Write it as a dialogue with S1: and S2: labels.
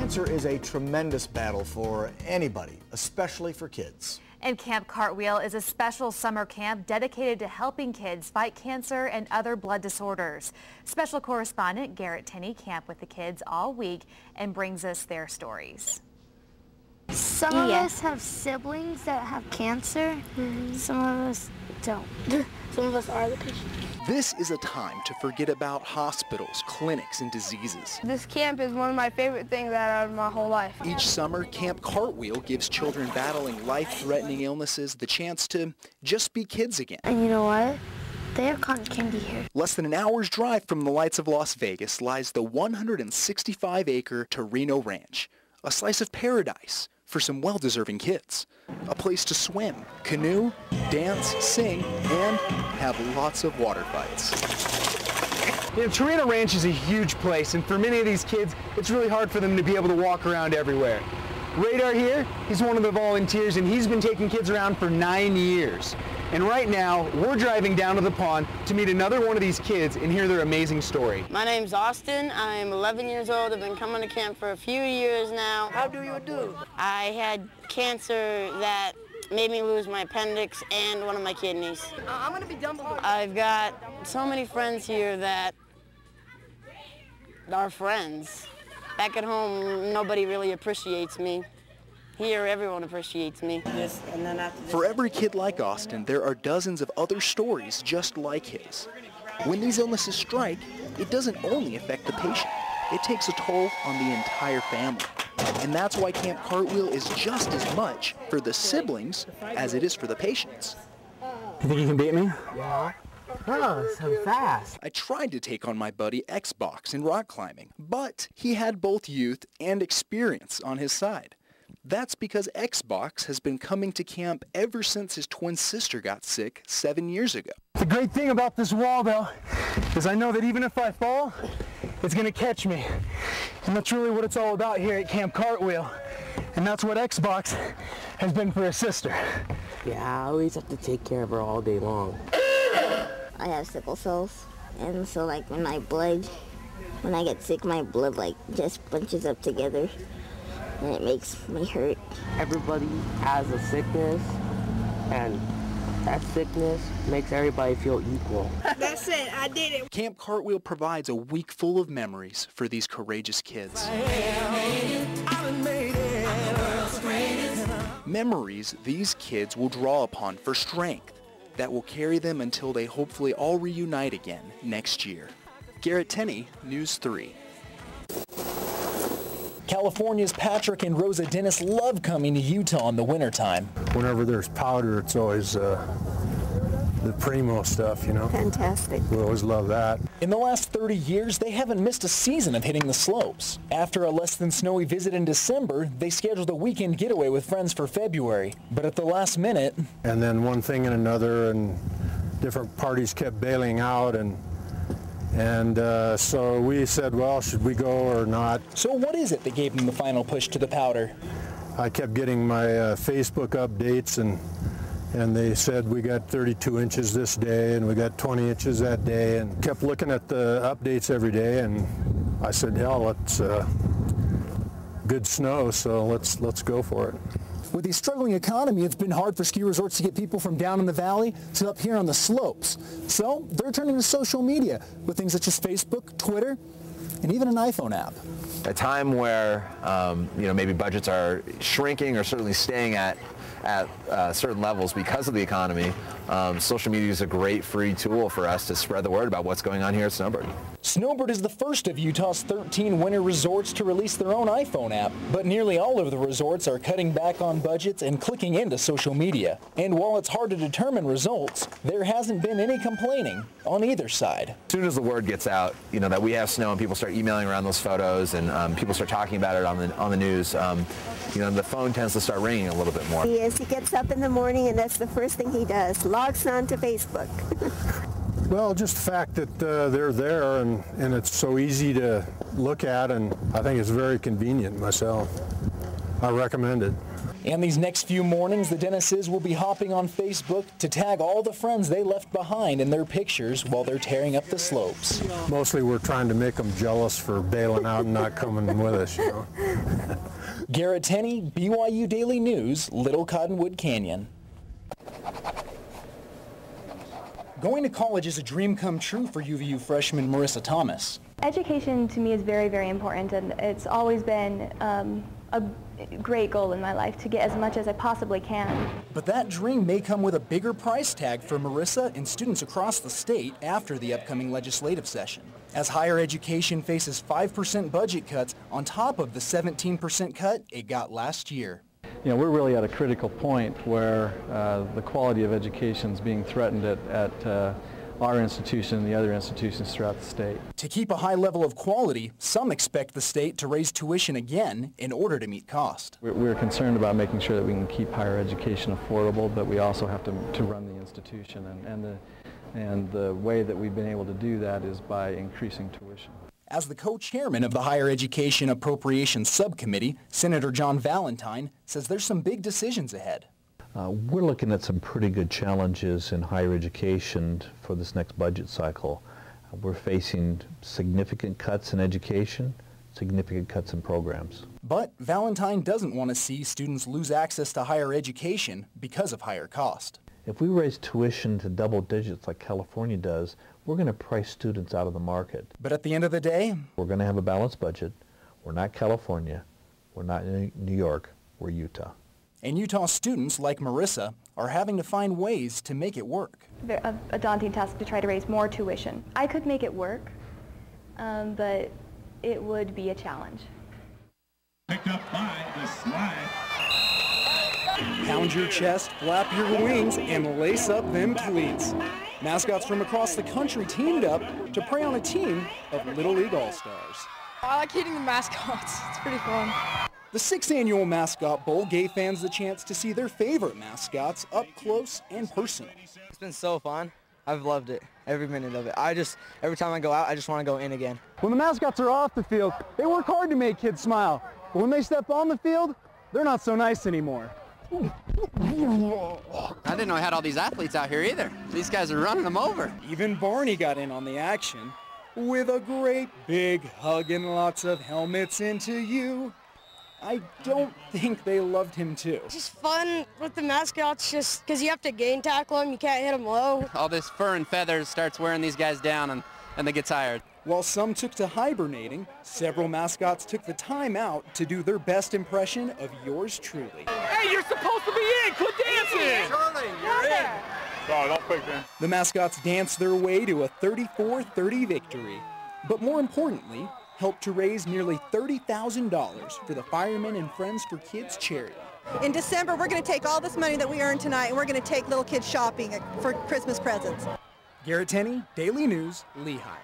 S1: Cancer is a tremendous battle for anybody, especially for kids.
S2: And Camp Cartwheel is a special summer camp dedicated to helping kids fight cancer and other blood disorders. Special correspondent Garrett Tenney camped with the kids all week and brings us their stories.
S3: Some of us have siblings that have cancer. Some of us don't. Some of us are the patients.
S4: This is a time to forget about hospitals, clinics, and diseases.
S5: This camp is one of my favorite things out of my whole life.
S4: Each summer, Camp Cartwheel gives children battling life-threatening illnesses the chance to just be kids again.
S3: And you know what? They have cotton candy here.
S4: Less than an hour's drive from the lights of Las Vegas lies the 165-acre Torino Ranch, a slice of paradise for some well-deserving kids. A place to swim, canoe, dance, sing, and have lots of water fights.
S6: You know, Torino Ranch is a huge place, and for many of these kids, it's really hard for them to be able to walk around everywhere. Radar here, he's one of the volunteers, and he's been taking kids around for 9 years. And right now, we're driving down to the pond to meet another one of these kids and hear their amazing story.
S7: My name's Austin. I'm 11 years old. I've been coming to camp for a few years now.
S5: How do you do?
S7: I had cancer that made me lose my appendix and one of my kidneys.
S5: I'm going to be Dumbledore.
S7: I've got so many friends here that are friends. Back at home, nobody really appreciates me. Here, everyone appreciates me.
S4: For every kid like Austin, there are dozens of other stories just like his. When these illnesses strike, it doesn't only affect the patient. It takes a toll on the entire family. And that's why Camp Cartwheel is just as much for the siblings as it is for the patients.
S6: You think you can beat me? Yeah. Oh, so fast.
S4: I tried to take on my buddy Xbox in rock climbing, but he had both youth and experience on his side. That's because Xbox has been coming to camp ever since his twin sister got sick 7 years ago.
S6: The great thing about this wall, though, is I know that even if I fall, it's going to catch me. And that's really what it's all about here at Camp Cartwheel. And that's what Xbox has been for his sister.
S8: Yeah, I always have to take care of her all day long.
S3: I have sickle cells, and so like when I get sick, my blood like just bunches up together, and it makes me hurt.
S8: Everybody has a sickness, and that sickness makes everybody feel equal.
S5: That's it, I did it.
S4: Camp Cartwheel provides a week full of memories for these courageous kids. Memories these kids will draw upon for strength that will carry them until they hopefully all reunite again next year. Garrett Tenney, News 3. California's Patrick and Rosa Dennis love coming to Utah in the wintertime.
S9: Whenever there's powder, it's always the primo stuff, you know.
S3: Fantastic.
S9: We always love that.
S4: In the last 30 years, they haven't missed a season of hitting the slopes. After a less than snowy visit in December, they scheduled a weekend getaway with friends for February. But at the last minute...
S9: And then one thing and another, and different parties kept bailing out, and so we said, well, should we go or not?
S4: So what is it that gave them the final push to the powder?
S9: I kept getting my Facebook updates, and they said we got 32 inches this day, and we got 20 inches that day, and kept looking at the updates every day, and I said, hell, it's good snow, so let's go for it.
S4: With the struggling economy, it's been hard for ski resorts to get people from down in the valley to up here on the slopes. So they're turning to social media with things such as Facebook, Twitter, and even an iPhone app.
S10: A time where maybe budgets are shrinking or certainly staying at certain levels because of the economy, social media is a great free tool for us to spread the word about what's going on here at Snowbird.
S4: Snowbird is the first of Utah's 13 winter resorts to release their own iPhone app, but nearly all of the resorts are cutting back on budgets and clicking into social media. And while it's hard to determine results, there hasn't been any complaining on either side.
S10: As soon as the word gets out, that we have snow and people start emailing around those photos and people start talking about it on the news, the phone tends to start ringing a little bit more.
S3: He gets up in the morning and that's the first thing he does, logs on to Facebook.
S9: Well, just the fact that they're there and it's so easy to look at, and I think it's very convenient myself. I recommend it.
S11: And these next few mornings, the Dennises will be hopping on Facebook to tag all the friends they left behind in their pictures while they're tearing up the slopes.
S9: Mostly we're trying to make them jealous for bailing out and not coming with us, you know.
S11: Garrett Tenney, BYU Daily News, Little Cottonwood Canyon. Going to college is a dream come true for UVU freshman Marissa Thomas.
S12: Education to me is very, very important, and it's always been a great goal in my life to get as much as I possibly can.
S11: But that dream may come with a bigger price tag for Marissa and students across the state after the upcoming legislative session, as higher education faces 5% budget cuts on top of the 17% cut it got last year.
S13: You know, we're really at a critical point where the quality of education is being threatened at our institution and the other institutions throughout the state.
S11: To keep a high level of quality, some expect the state to raise tuition again in order to meet cost.
S13: We're concerned about making sure that we can keep higher education affordable, but we also have to run the institution, and the way that we've been able to do that is by increasing tuition.
S11: As the co-chairman of the Higher Education Appropriations Subcommittee, Senator John Valentine says there's some big decisions ahead.
S14: We're looking at some pretty good challenges in higher education for this next budget cycle. We're facing significant cuts in education, significant cuts in programs.
S11: But Valentine doesn't want to see students lose access to higher education because of higher cost.
S14: If we raise tuition to double digits like California does, we're going to price students out of the market.
S11: But at the end of the day,
S14: we're going to have a balanced budget. We're not California. We're not New York. We're Utah.
S11: And Utah students, like Marissa, are having to find ways to make it work.
S12: A daunting task to try to raise more tuition. I could make it work, but it would be a challenge.
S15: Picked up by the slide.
S11: Pound your chest, flap your wings, and lace up them cleats. Mascots from across the country teamed up to prey on a team of Little League All-Stars.
S5: I like hitting the mascots. It's pretty fun.
S11: The 6th annual Mascot Bowl gave fans the chance to see their favorite mascots up close and personal.
S16: It's been so fun. I've loved it, every minute of it. Every time I go out, I just want to go in again.
S6: When the mascots are off the field, they work hard to make kids smile. But when they step on the field, they're not so nice anymore.
S17: I didn't know I had all these athletes out here either. These guys are running them over.
S11: Even Barney got in on the action with a great big hug and lots of helmets into you. I don't think they loved him too.
S5: It's just fun with the mascots just because you have to gain tackle them. You can't hit them low.
S17: All this fur and feathers starts wearing these guys down and they get tired.
S11: While some took to hibernating, several mascots took the time out to do their best impression of yours truly.
S15: Hey, you're supposed to be in! Quit dancing! Charlie, you're in! Oh, don't pick them.
S11: The mascots danced their way to a 34-30 victory. But more importantly, helped to raise nearly $30,000 for the Firemen and Friends for Kids charity.
S18: In December, we're going to take all this money that we earned tonight and we're going to take little kids shopping for Christmas presents.
S11: Garrett Tenney, Daily News, Lehigh.